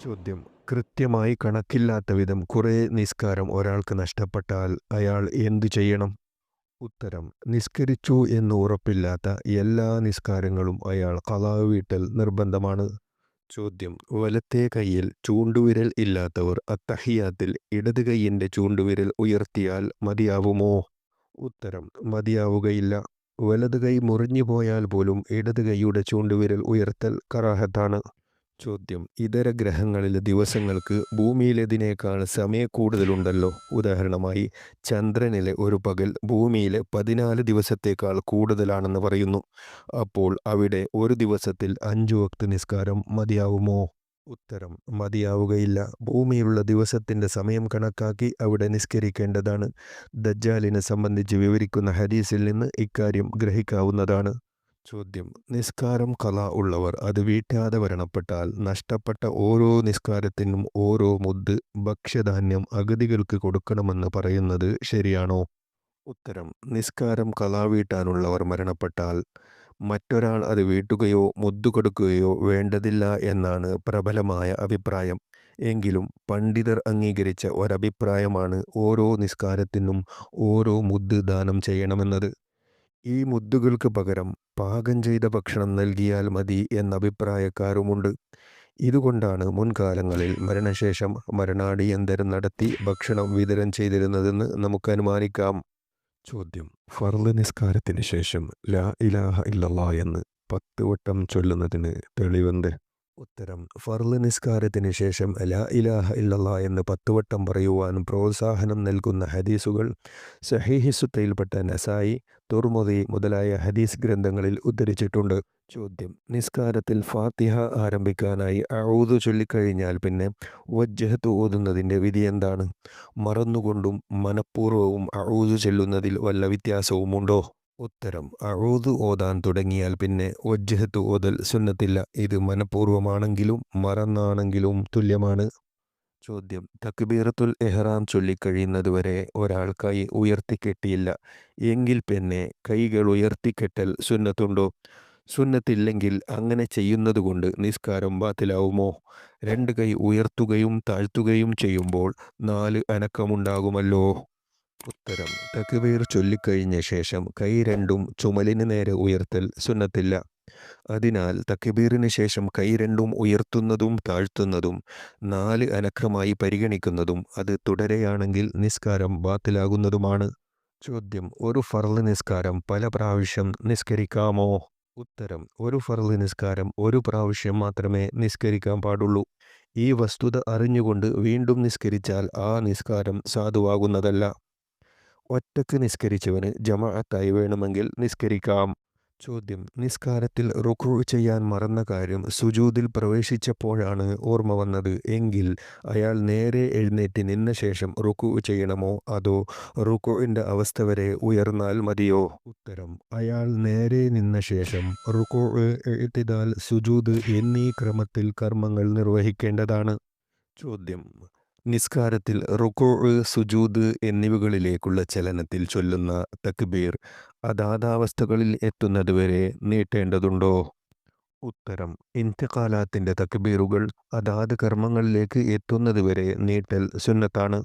ചോദ്യം: കൃത്യമായി കണക്കില്ലാത്ത വിധം കുറേ നിസ്കാരം ഒരാൾക്ക് നഷ്ടപ്പെട്ടാൽ അയാൾ എന്തു ചെയ്യണം? ഉത്തരം: നിസ്കരിച്ചു എന്ന് ഉറപ്പില്ലാത്ത എല്ലാ നിസ്കാരങ്ങളും അയാൾ ഖളാ വീട്ടൽ നിർബന്ധമാണ്. ചോദ്യം: വലത്തേ കൈയിൽ ചൂണ്ടുവിരൽ ഇല്ലാത്തവർ അത്തഹിയാത്തിൽ ഇടത് കൈയിൻ്റെ ചൂണ്ടുവിരൽ ഉയർത്തിയാൽ മതിയാവുമോ? ഉത്തരം: മതിയാവുകയില്ല. വലത് കൈ മുറിഞ്ഞു പോയാൽ പോലും ഇടത് കൈയുടെ ചൂണ്ടുവിരൽ ഉയർത്തൽ കറാഹത്താണ്. ചോദ്യം: ഇതര ഗ്രഹങ്ങളിലെ ദിവസങ്ങൾക്ക് ഭൂമിയിലേതിനേക്കാൾ സമയക്കൂടുതലുണ്ടല്ലോ. ഉദാഹരണമായി, ചന്ദ്രനിലെ ഒരു പകൽ ഭൂമിയിലെ 14 ദിവസത്തേക്കാൾ കൂടുതലാണെന്ന് പറയുന്നു. അപ്പോൾ അവിടെ ഒരു ദിവസത്തിൽ 5 വക്ത് നിസ്കാരം മതിയാവുമോ? ഉത്തരം: മതിയാവുകയില്ല. ഭൂമിയിലുള്ള ദിവസത്തിൻ്റെ സമയം കണക്കാക്കി അവിടെ നിസ്കരിക്കേണ്ടതാണ്. ദജ്ജാലിനെ സംബന്ധിച്ച് വിവരിക്കുന്ന ഹദീസിൽ നിന്ന് ഇക്കാര്യം ഗ്രഹിക്കാവുന്നതാണ്. ചോദ്യം: നിസ്കാരം ഖളാ ഉള്ളവർ അത് വീട്ടാതെ മരണപ്പെട്ടാൽ നഷ്ടപ്പെട്ട ഓരോ നിസ്കാരത്തിനും ഓരോ മുദ് ഭക്ഷ്യധാന്യം അഗതികൾക്ക് കൊടുക്കണമെന്ന് പറയുന്നത് ശരിയാണോ? ഉത്തരം: നിസ്കാരം ഖളാ വീട്ടാനുള്ളവർ മരണപ്പെട്ടാൽ മറ്റൊരാൾ അത് വീട്ടുകയോ മുദ്ദു കൊടുക്കുകയോ വേണ്ടതില്ല എന്നാണ് പ്രബലമായ അഭിപ്രായം. എങ്കിലും പണ്ഡിതർ അംഗീകരിച്ച ഒരഭിപ്രായമാണ് ഓരോ നിസ്കാരത്തിനും ഓരോ മുദ് ദാനം ചെയ്യണമെന്നത്. ഈ മുദ്ദുകൾക്ക് പകരം പാകം ചെയ്ത ഭക്ഷണം നൽകിയാൽ മതി എന്ന അഭിപ്രായക്കാരുമുണ്ട്. ഇതുകൊണ്ടാണ് മുൻകാലങ്ങളിൽ മരണശേഷം മരണാടിയന്തരം നടത്തി ഭക്ഷണം വിതരണം ചെയ്തിരുന്നതെന്ന് നമുക്ക് അനുമാനിക്കാം. ചോദ്യം: ഫർള് നിസ്കാരത്തിന് ശേഷം ലാ ഇലാഹ ഇല്ലല്ലാഹ് എന്ന് 10 വട്ടം ചൊല്ലുന്നതിന് തെളിവെന്ത്? ഉത്തരം: ഫർള് നിസ്കാരത്തിന് ശേഷം ലാ ഇലാഹ ഇല്ലല്ലാഹ് എന്ന് 10 വട്ടം പറയുവാൻ പ്രോത്സാഹനം നൽകുന്ന ഹദീസുകൾ സഹീഹ് സുത്തയിൽപ്പെട്ട നസായി, തുർമുദി മുതലായ ഹദീസ് ഗ്രന്ഥങ്ങളിൽ ഉദ്ധരിച്ചിട്ടുണ്ട്. ചോദ്യം: നിസ്കാരത്തിൽ ഫാത്തിഹ ആരംഭിക്കാനായി അഊദു ചൊല്ലിക്കഴിഞ്ഞാൽ പിന്നെ വജ്ജഹത്ത് ഓതുന്നതിൻ്റെ വിധി എന്താണ്? മറന്നുകൊണ്ടും മനഃപൂർവ്വവും അഊദു ചൊല്ലുന്നതിൽ വല്ല വ്യത്യാസവുമുണ്ടോ? ഉത്തരം: അഊദു ഓതാൻ തുടങ്ങിയാൽ പിന്നെ വജ്ജഹത്ത് ഓതൽ സുന്നത്തില്ല. ഇത് മനഃപൂർവ്വമാണെങ്കിലും മറന്നാണെങ്കിലും തുല്യമാണ്. ചോദ്യം: തക്ബീറത്തുൽ ഇഹ്റാം ചൊല്ലിക്കഴിയുന്നതുവരെ ഒരാൾ കൈ ഉയർത്തിക്കെട്ടിയില്ല എങ്കിൽ പിന്നെ കൈകൾ ഉയർത്തിക്കെട്ടൽ സുന്നത്തുണ്ടോ? സുന്നത്തില്ലെങ്കിൽ അങ്ങനെ ചെയ്യുന്നതുകൊണ്ട് നിസ്കാരം ബാത്തിലാവുമോ? 2 കൈ ഉയർത്തുകയും താഴ്ത്തുകയും ചെയ്യുമ്പോൾ 4 അനക്കമുണ്ടാകുമല്ലോ. ഉത്തരം: തക്ബീർ ചൊല്ലിക്കഴിഞ്ഞ ശേഷം കൈ രണ്ടും ചുമലിന് നേരെ ഉയർത്തൽ സുന്നത്തില്ല. അതിനാൽ തക്ബീറിന് ശേഷം കൈ രണ്ടും ഉയർത്തുന്നതും താഴ്ത്തുന്നതും 4 അനക്രമായി പരിഗണിക്കുന്നതും അത് തുടരെയാണെങ്കിൽ നിസ്കാരം ബാത്തിലാകുന്നതുമാണ്. ചോദ്യം: ഒരു ഫർള് നിസ്കാരം പല പ്രാവശ്യം നിസ്കരിക്കാമോ? ഉത്തരം: ഒരു ഫർള് നിസ്കാരം ഒരു പ്രാവശ്യം മാത്രമേ നിസ്കരിക്കാൻ പാടുള്ളൂ. ഈ വസ്തുത അറിഞ്ഞുകൊണ്ട് വീണ്ടും നിസ്കരിച്ചാൽ ആ നിസ്കാരം സാധുവാകുന്നതല്ല. ഒറ്റക്ക് നിസ്കരിച്ചവന് ജമാഅത്തായി വേണമെങ്കിൽ നിസ്കരിക്കാം. ചോദ്യം: നിസ്കാരത്തിൽ റുക്ഉ ചെയ്യാൻ മറന്ന കാര്യം സുജൂദിൽ പ്രവേശിച്ചപ്പോഴാണ് ഓർമ്മ വന്നത് എങ്കിൽ അയാൾ നേരെ എഴുന്നേറ്റ് നിന്ന ശേഷം റുക്ഉ ചെയ്യണമോ അതോ റുക്ഉവിൻ്റെ അവസ്ഥ വരെ ഉയർന്നാൽ മതിയോ? ഉത്തരം: അയാൾ നേരെ നിന്ന ശേഷം റുക്ഉ, ഇഅ്തിദാൽ, സുജൂദ് എന്നീ ക്രമത്തിൽ കർമ്മങ്ങൾ നിർവഹിക്കേണ്ടതാണ്. ചോദ്യം: നിസ്കാരത്തിൽ റുക്ഉ, സുജൂദ് എന്നിവകളിലേക്കുള്ള ചലനത്തിൽ ചൊല്ലുന്ന തക്ബീർ അതാതാവസ്ഥകളിൽ എത്തുന്നതുവരെ നീട്ടേണ്ടതുണ്ടോ? ഉത്തരം: ഇന്തിഖാലാത്തിൻ്റെ തക്ബീറുകൾ അതാത് കർമ്മങ്ങളിലേക്ക് എത്തുന്നതുവരെ നീട്ടൽ സുന്നത്താണ്.